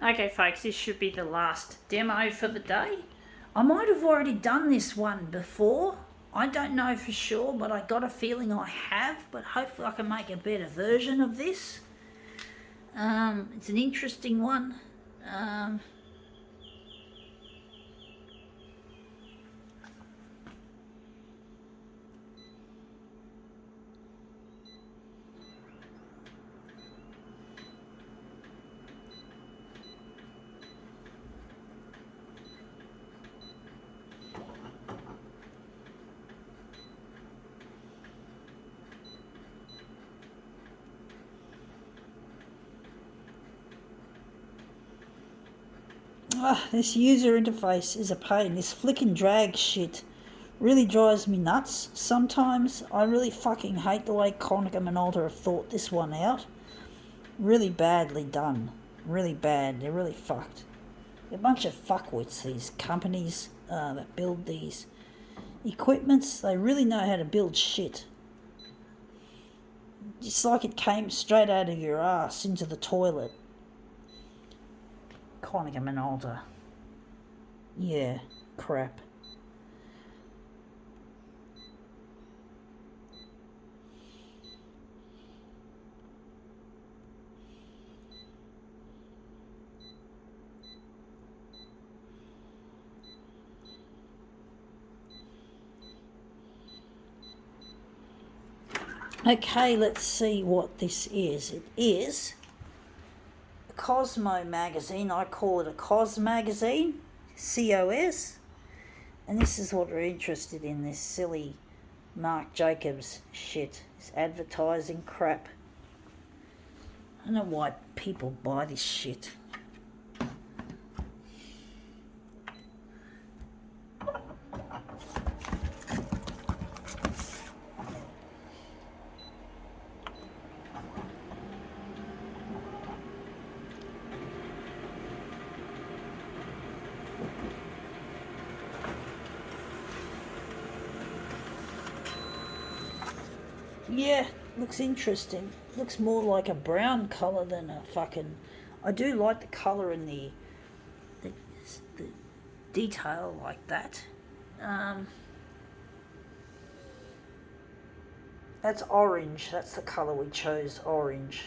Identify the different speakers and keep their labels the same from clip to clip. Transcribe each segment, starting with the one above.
Speaker 1: Okay folks, this should be the last demo for the day. I might have already done this one before. I don't know for sure, but I got a feeling I have, but hopefully I can make a better version of this. It's an interesting one. This user interface is a pain. This flick and drag shit really drives me nuts sometimes. I really fucking hate the way Konica Minolta have thought this one out. Really badly done. Really bad. They're really fucked. They're a bunch of fuckwits, these companies that build these equipments. They really know how to build shit. It's like it came straight out of your ass into the toilet. Konica Minolta. Yeah, crap. Okay, let's see what this is. It is a Cosmo magazine. I call it a COS magazine, COS. And this is what we're interested in, this silly Marc Jacobs shit, this advertising crap. I don't know why people buy this shit. Yeah, looks interesting. Looks more like a brown colour than a fucking... I do like the colour and the detail like that. That's orange. That's the colour we chose, orange.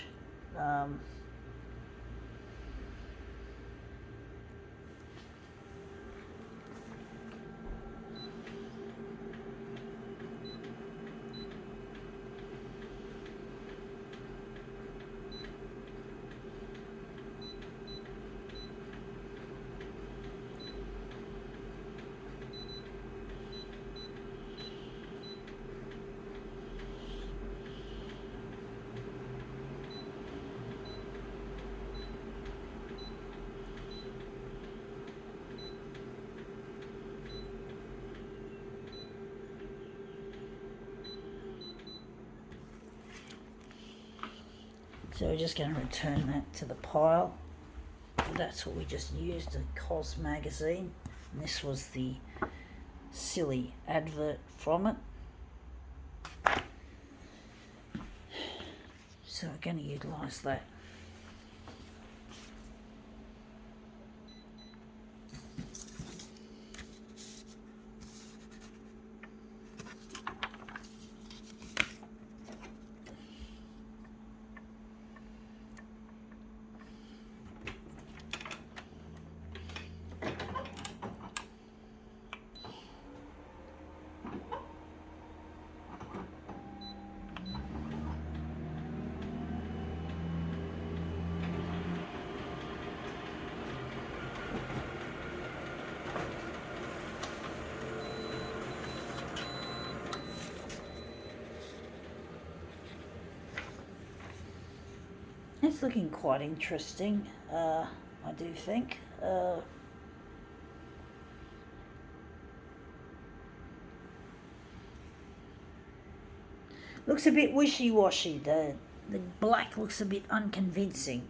Speaker 1: So we're just going to return that to the pile. That's what we just used, a COS magazine. And this was the silly advert from it. So we're going to utilise that. It's looking quite interesting, I do think. Looks a bit wishy-washy. The black looks a bit unconvincing.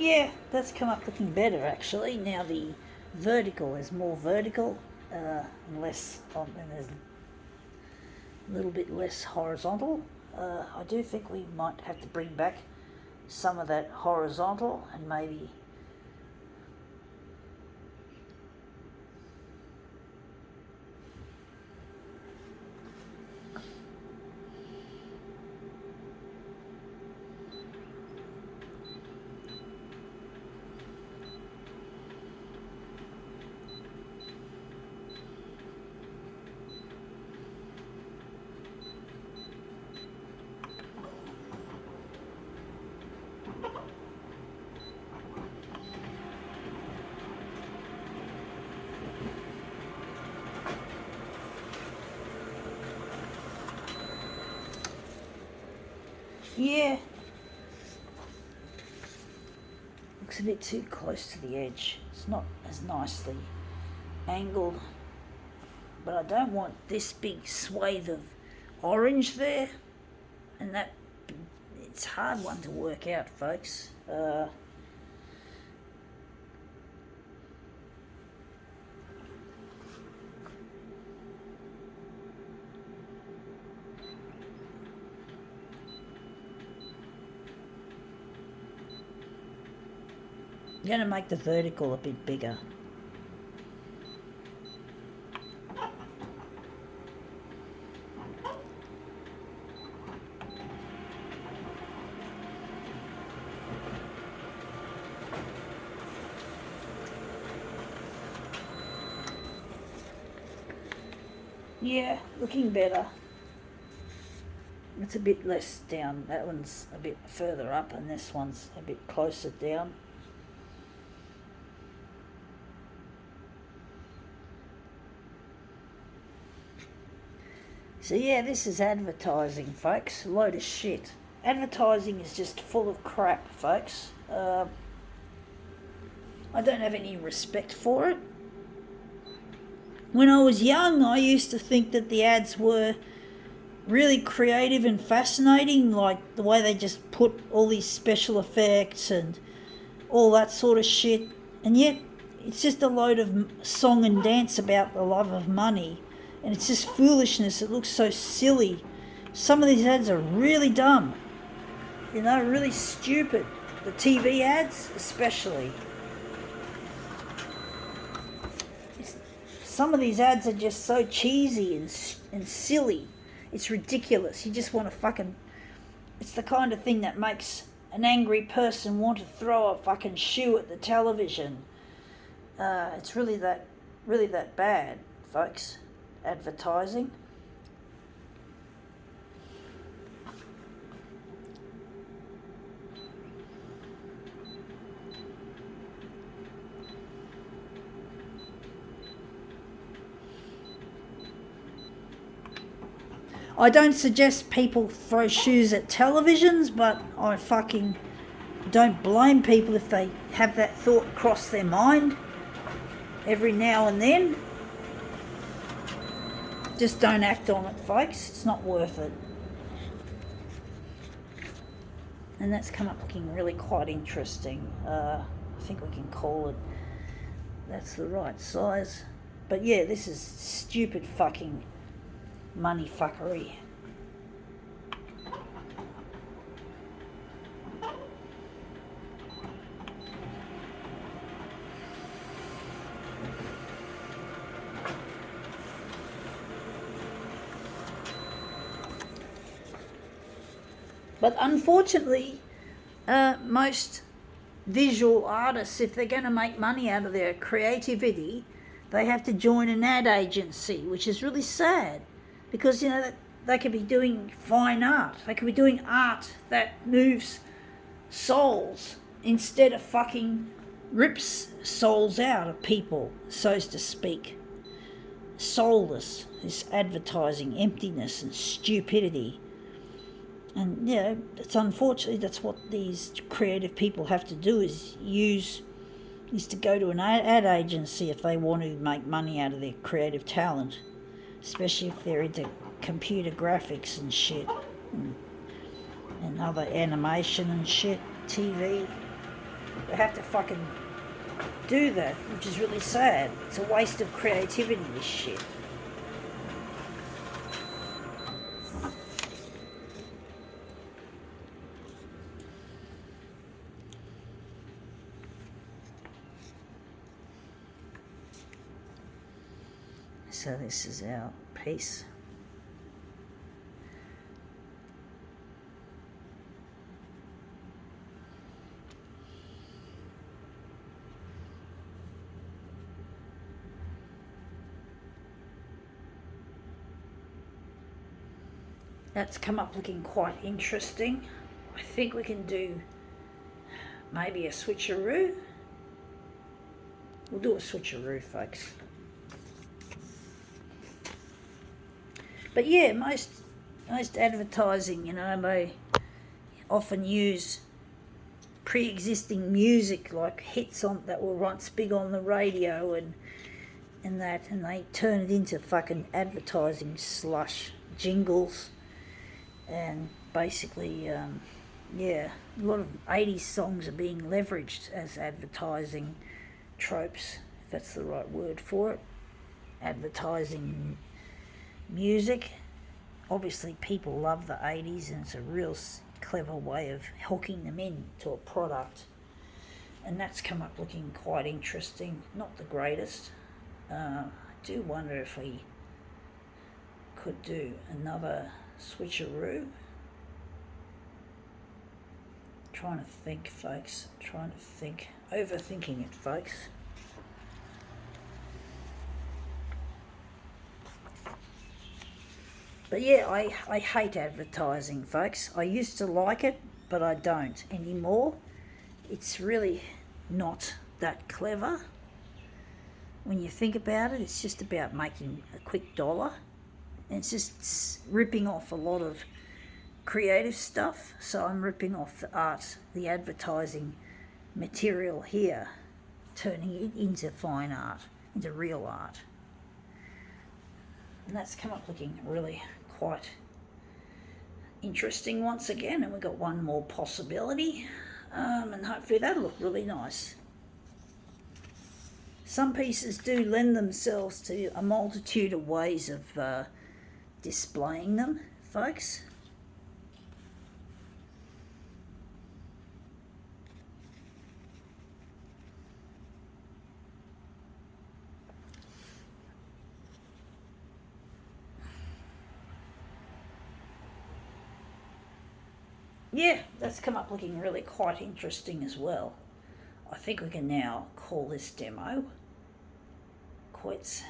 Speaker 1: Yeah, that's come up looking better actually. Now the vertical is more vertical, and less, and there's a little bit less horizontal. I do think we might have to bring back some of that horizontal and maybe yeah. Looks a bit too close to the edge. It's not as nicely angled, but I don't want this big swathe of orange there, and that it's a hard one to work out, folks. I'm going to make the vertical a bit bigger. Yeah, looking better. It's a bit less down. That one's a bit further up and this one's a bit closer down. So yeah, this is advertising, folks. A load of shit. Advertising is just full of crap, folks. I don't have any respect for it. When I was young, I used to think that the ads were really creative and fascinating, like the way they just put all these special effects and all that sort of shit. And yet, it's just a load of song and dance about the love of money. And it's just foolishness. It looks so silly. Some of these ads are really dumb. You know, really stupid. The TV ads, especially. Some of these ads are just so cheesy and silly. It's ridiculous. You just want to fucking... It's the kind of thing that makes an angry person want to throw a fucking shoe at the television. It's really that bad, folks. Advertising. I don't suggest people throw shoes at televisions, but I fucking don't blame people if they have that thought cross their mind every now and then. Just don't act on it, folks. It's not worth it. And that's come up looking really quite interesting. I think we can call it, that's the right size. But yeah, this is stupid fucking money fuckery. But unfortunately, most visual artists, if they're going to make money out of their creativity, they have to join an ad agency, which is really sad. Because, you know, they could be doing fine art. They could be doing art that moves souls instead of fucking rips souls out of people, so to speak. Soulless, this advertising emptiness and stupidity. And, you know, it's unfortunately that's what these creative people have to do is to go to an ad agency if they want to make money out of their creative talent. Especially if they're into computer graphics and shit and other animation and shit, TV. They have to fucking do that, which is really sad. It's a waste of creativity, this shit. So this is our piece. That's come up looking quite interesting. I think we can do maybe a switcheroo. We'll do a switcheroo, folks. But yeah, most advertising, you know, they often use pre-existing music, like hits on that were once big on the radio and they turn it into fucking advertising slush, jingles, and basically, yeah, a lot of 80s songs are being leveraged as advertising tropes, if that's the right word for it. Advertising music. Obviously people love the 80s, and it's a real clever way of hooking them in to a product, and that's come up looking quite interesting. Not the greatest. I do wonder if we could do another switcheroo. Trying to think, folks. Trying to think. Overthinking it, folks. But yeah, I hate advertising, folks. I used to like it, but I don't anymore. It's really not that clever. When you think about it, it's just about making a quick dollar. And it's just ripping off a lot of creative stuff. So I'm ripping off the art, the advertising material here, turning it into fine art, into real art. And that's come up looking really quite interesting once again, and we've got one more possibility, and hopefully that'll look really nice. Some pieces do lend themselves to a multitude of ways of displaying them, folks. Yeah, that's come up looking really quite interesting as well. I think we can now call this demo quits.